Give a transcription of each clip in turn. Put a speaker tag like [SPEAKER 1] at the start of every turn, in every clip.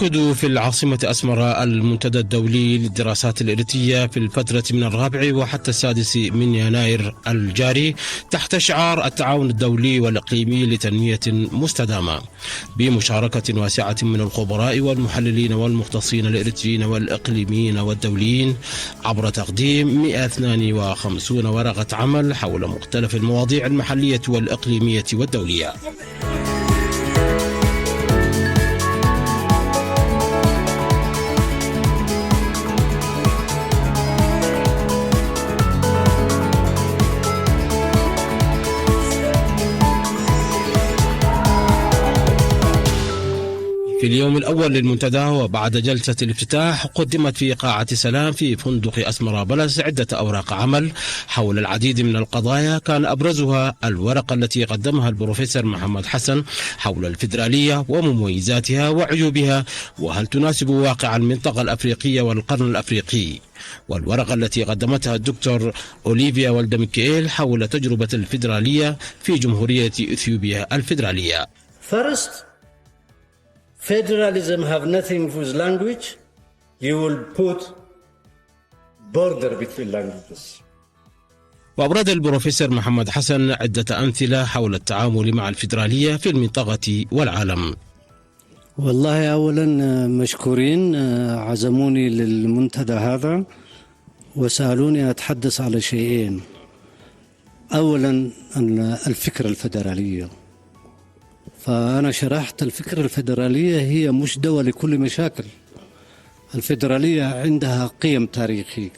[SPEAKER 1] يعقد في العاصمة أسمرة المنتدى الدولي للدراسات الإرثية في الفترة من 4 وحتى 6 يناير الجاري تحت شعار التعاون الدولي والإقليمي لتنمية مستدامة، بمشاركة واسعة من الخبراء والمحللين والمختصين الإرثيين والإقليميين والدوليين عبر تقديم 152 ورقة عمل حول مختلف المواضيع المحلية والإقليمية والدولية. في اليوم الأول للمنتدى وبعد جلسة الافتتاح قدمت في قاعة سلام في فندق أسمرة بلس عدة أوراق عمل حول العديد من القضايا، كان أبرزها الورقة التي قدمها البروفيسور محمد حسن حول الفيدرالية ومميزاتها وعيوبها وهل تناسب واقع المنطقة الأفريقية والقرن الأفريقي، والورقة التي قدمتها الدكتور أوليفيا والدميكيل حول تجربة الفيدرالية في جمهورية إثيوبيا الفيدرالية.
[SPEAKER 2] Federalism have nothing with language. You will put border between languages.
[SPEAKER 1] وأورد البروفيسور محمد حسن عدة أمثلة حول التعامل مع الفيدرالية في المنطقة والعالم.
[SPEAKER 2] والله أولا مشكورين، عزموني للمنتدى هذا وسألوني أتحدث على شيئين. أولا الفكرة الفيدرالية، فأنا شرحت الفكرة الفيدرالية هي مش دواء لكل مشاكل. الفيدرالية عندها قيم تاريخية،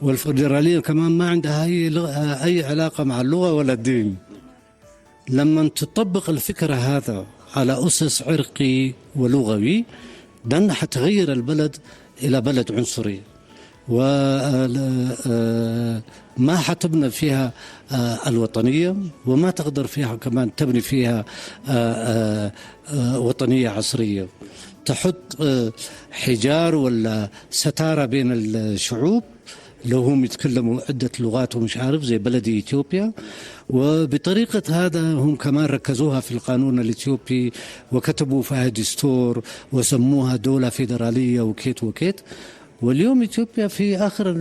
[SPEAKER 2] والفيدرالية كمان ما عندها أي علاقة مع اللغة ولا الدين. لما تطبق الفكرة هذا على أسس عرقي ولغوي ده حتغير البلد إلى بلد عنصري، وما حتبنى فيها الوطنية، وما تقدر فيها كمان تبني فيها وطنية عصرية تحط حجار ولا ستارة بين الشعوب لو هم يتكلموا عدة لغات ومش عارف زي بلدي إثيوبيا. وبطريقة هذا هم كمان ركزوها في القانون الإثيوبي وكتبوا فيها دستور وسموها دولة فيدرالية وكيت وكيت. واليوم إثيوبيا في آخر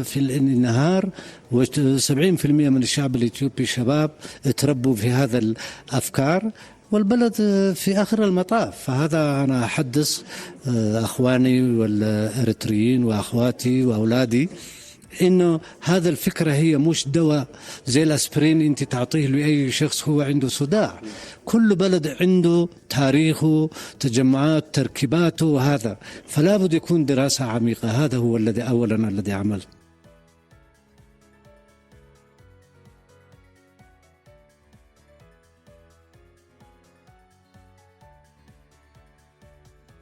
[SPEAKER 2] في النهار 70% من الشعب الإثيوبي شباب تربوا في هذا الأفكار، والبلد في آخر المطاف. فهذا أنا أحدث أخواني والإريتريين وأخواتي وأولادي إنه هذا الفكرة هي مش دواء زي الأسبرين أنت تعطيه لأي شخص هو عنده صداع. كل بلد عنده تاريخه، تجمعات، تركيباته، وهذا فلا بد يكون دراسة عميقة. هذا هو الذي أولا الذي عمل.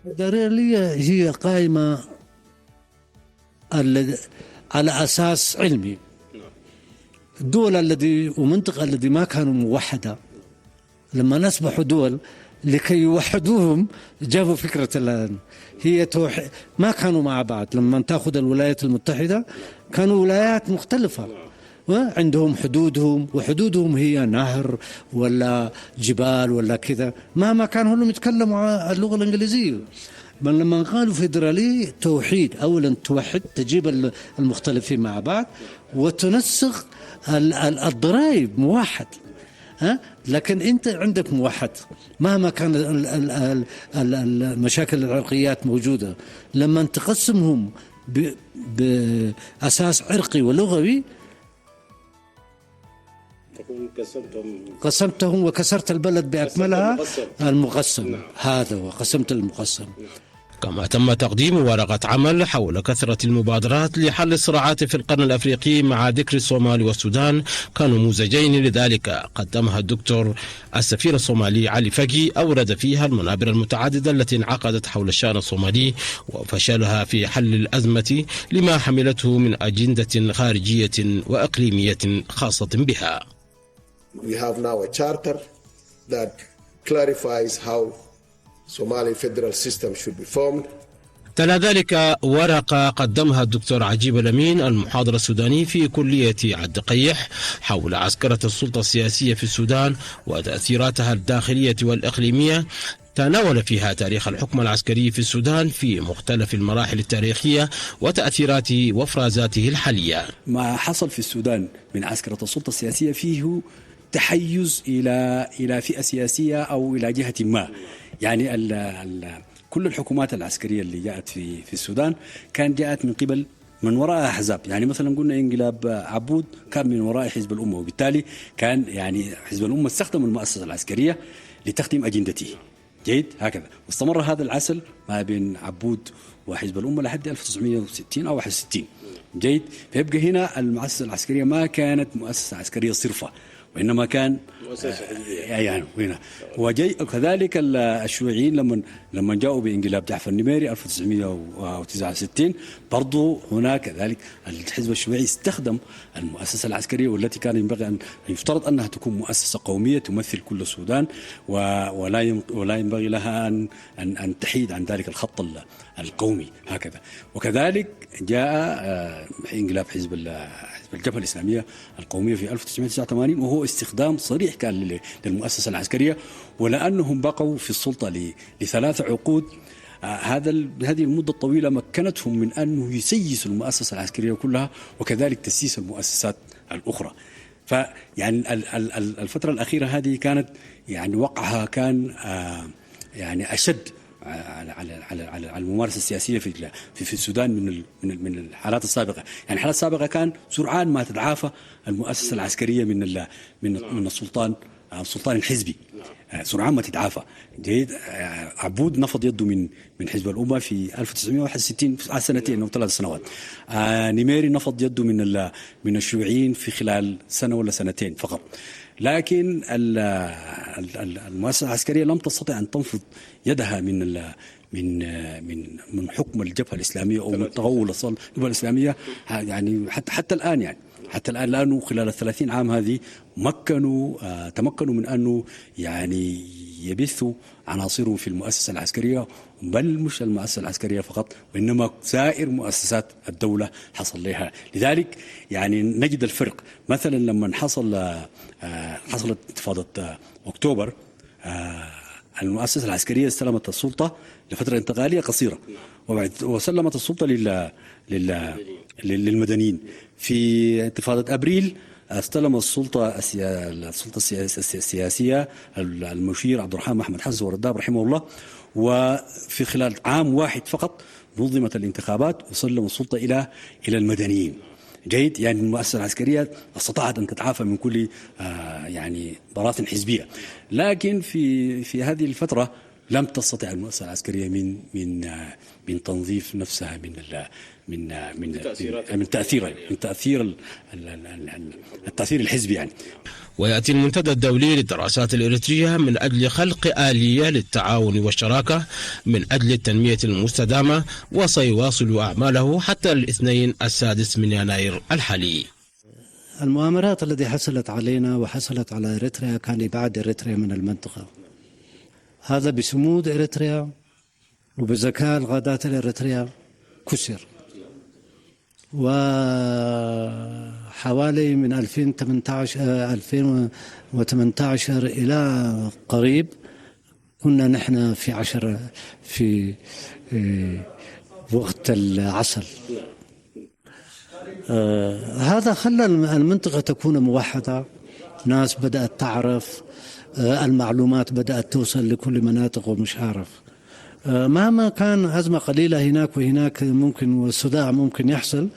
[SPEAKER 2] الفيدرالية هي قائمة على أساس علمي. الدول الذي ومنطقة الذي ما كانوا موحدة لما أصبحوا دول لكي يوحدوهم جابوا فكرة الآن هي ما كانوا مع بعض. لما تأخذ الولايات المتحدة كانوا ولايات مختلفة وعندهم حدودهم، وحدودهم هي نهر ولا جبال ولا كذا، ما كانوا هم يتكلموا اللغة الإنجليزية. من لما قالوا فيدرالية توحيد، أولا توحد تجيب المختلفين مع بعض وتنسق الضرائب موحد. لكن أنت عندك موحد مهما كان المشاكل العرقيات موجودة. لما تقسمهم بأساس عرقي ولغوي قسمتهم وكسرت البلد بأكملها. المقسم هذا وقسمت المقسم.
[SPEAKER 1] كما تم تقديم ورقة عمل حول كثرة المبادرات لحل الصراعات في القرن الأفريقي مع ذكر الصومال والسودان كنموذجين لذلك. قدمها الدكتور السفير الصومالي علي فقي، أورد فيها المنابر المتعددة التي انعقدت حول الشأن الصومالي وفشلها في حل الأزمة لما حملته من أجندة خارجية وإقليمية خاصة بها.
[SPEAKER 3] We have now a charter that clarifies how Somali federal system should be formed.
[SPEAKER 1] تلا ذلك ورقة قدمها الدكتور عجيب الأمين المحاضر السوداني في كلية عبد القيح حول عسكرة السلطة السياسية في السودان وتأثيراتها الداخلية والإقليمية، تناول فيها تاريخ الحكم العسكري في السودان في مختلف المراحل التاريخية وتأثيراته وافرازاته الحالية.
[SPEAKER 4] ما حصل في السودان من عسكرة السلطة السياسية فيه تحيز إلى فئة سياسية أو إلى جهة ما. يعني كل الحكومات العسكرية اللي جاءت في السودان كان جاءت من قبل من وراء أحزاب. يعني مثلا قلنا انقلاب عبود كان من وراء حزب الأمة، وبالتالي كان يعني حزب الأمة استخدم المؤسسة العسكرية لتخديم أجندته. جيد هكذا، واستمر هذا العسل ما بين عبود وحزب الأمة لحد 1960 أو 61. جيد، فيبقى هنا المؤسسة العسكرية ما كانت مؤسسة عسكرية صرفة، وإنما كان مؤسسة يعني هنا. وكذلك الشيوعيين لما جاءوا بانقلاب جعفر النميري 1969 برضو هناك كذلك الحزب الشيوعي استخدم المؤسسة العسكرية، والتي كان ينبغي أن يفترض أنها تكون مؤسسة قومية تمثل كل السودان، ولا ينبغي لها أن تحيد عن ذلك الخط القومي هكذا. وكذلك جاء انقلاب حزب الجبهة الإسلامية القومية في 1989، وهو استخدام صريح كان للمؤسسة العسكرية، ولأنهم بقوا في السلطة ل3 عقود. هذه المدة الطويلة مكنتهم من أنه يسيسوا المؤسسة العسكرية كلها، وكذلك تسييس المؤسسات الأخرى. فيعني الفترة الأخيرة هذه كانت يعني وقعها كان يعني أشد على الممارسة السياسية في السودان من الحالات السابقة. يعني الحالات السابقة كان سرعان ما تتعافى المؤسسة العسكرية من السلطان الحزبي، سرعان ما تتعافى. جيد، عبود نفض يده من حزب الأمة في 1961 على 2 أو 3 سنوات. نميري نفض يده من الشيوعيين في خلال 1 ولا 2 فقط. لكن المؤسسة العسكرية لم تستطع أن تنفض يدها من حكم الجبهة الإسلامية أو من تغول الجبهة الإسلامية. يعني حتى الآن لأنه خلال 30 عام هذه تمكنوا من أنه يعني يبثوا عناصرهم في المؤسسة العسكرية، بل مش المؤسسة العسكرية فقط، وإنما سائر مؤسسات الدولة حصل لها. لذلك يعني نجد الفرق. مثلا لما حصلت انتفاضة أكتوبر، المؤسسة العسكرية استلمت السلطة لفترة انتقالية قصيرة، وسلمت السلطة للمدنيين. في انتفاضة أبريل استلم السلطة السياسية المشير عبد الرحمن محمد حسن ورداب رحمه الله، وفي خلال عام واحد فقط نظمت الانتخابات وسلم السلطة إلى المدنيين. جيد، يعني المؤسسة العسكرية استطاعت أن تتعافى من كل يعني براثن حزبية. لكن في هذه الفترة لم تستطع المؤسسة العسكرية من تنظيف نفسها من تأثير الحزبي يعني.
[SPEAKER 1] ويأتي المنتدى الدولي للدراسات الإريترية من أجل خلق آلية للتعاون والشراكة من أجل التنمية المستدامة، وسيواصل أعماله حتى الاثنين 6 يناير الحالي.
[SPEAKER 2] المؤامرات التي حصلت علينا وحصلت على إريتريا كان إبعاد إريتريا من المنطقة. هذا بصمود إريتريا وبذكاء القادات الإريترية كسر. وحوالي من 2018 إلى قريب كنا نحن في وقت العسل. هذا خلى المنطقة تكون موحدة، ناس بدأت تعرف، المعلومات بدأت توصل لكل مناطق ومش عارف. مهما كان أزمة قليلة هناك وهناك ممكن والصداع ممكن يحصل،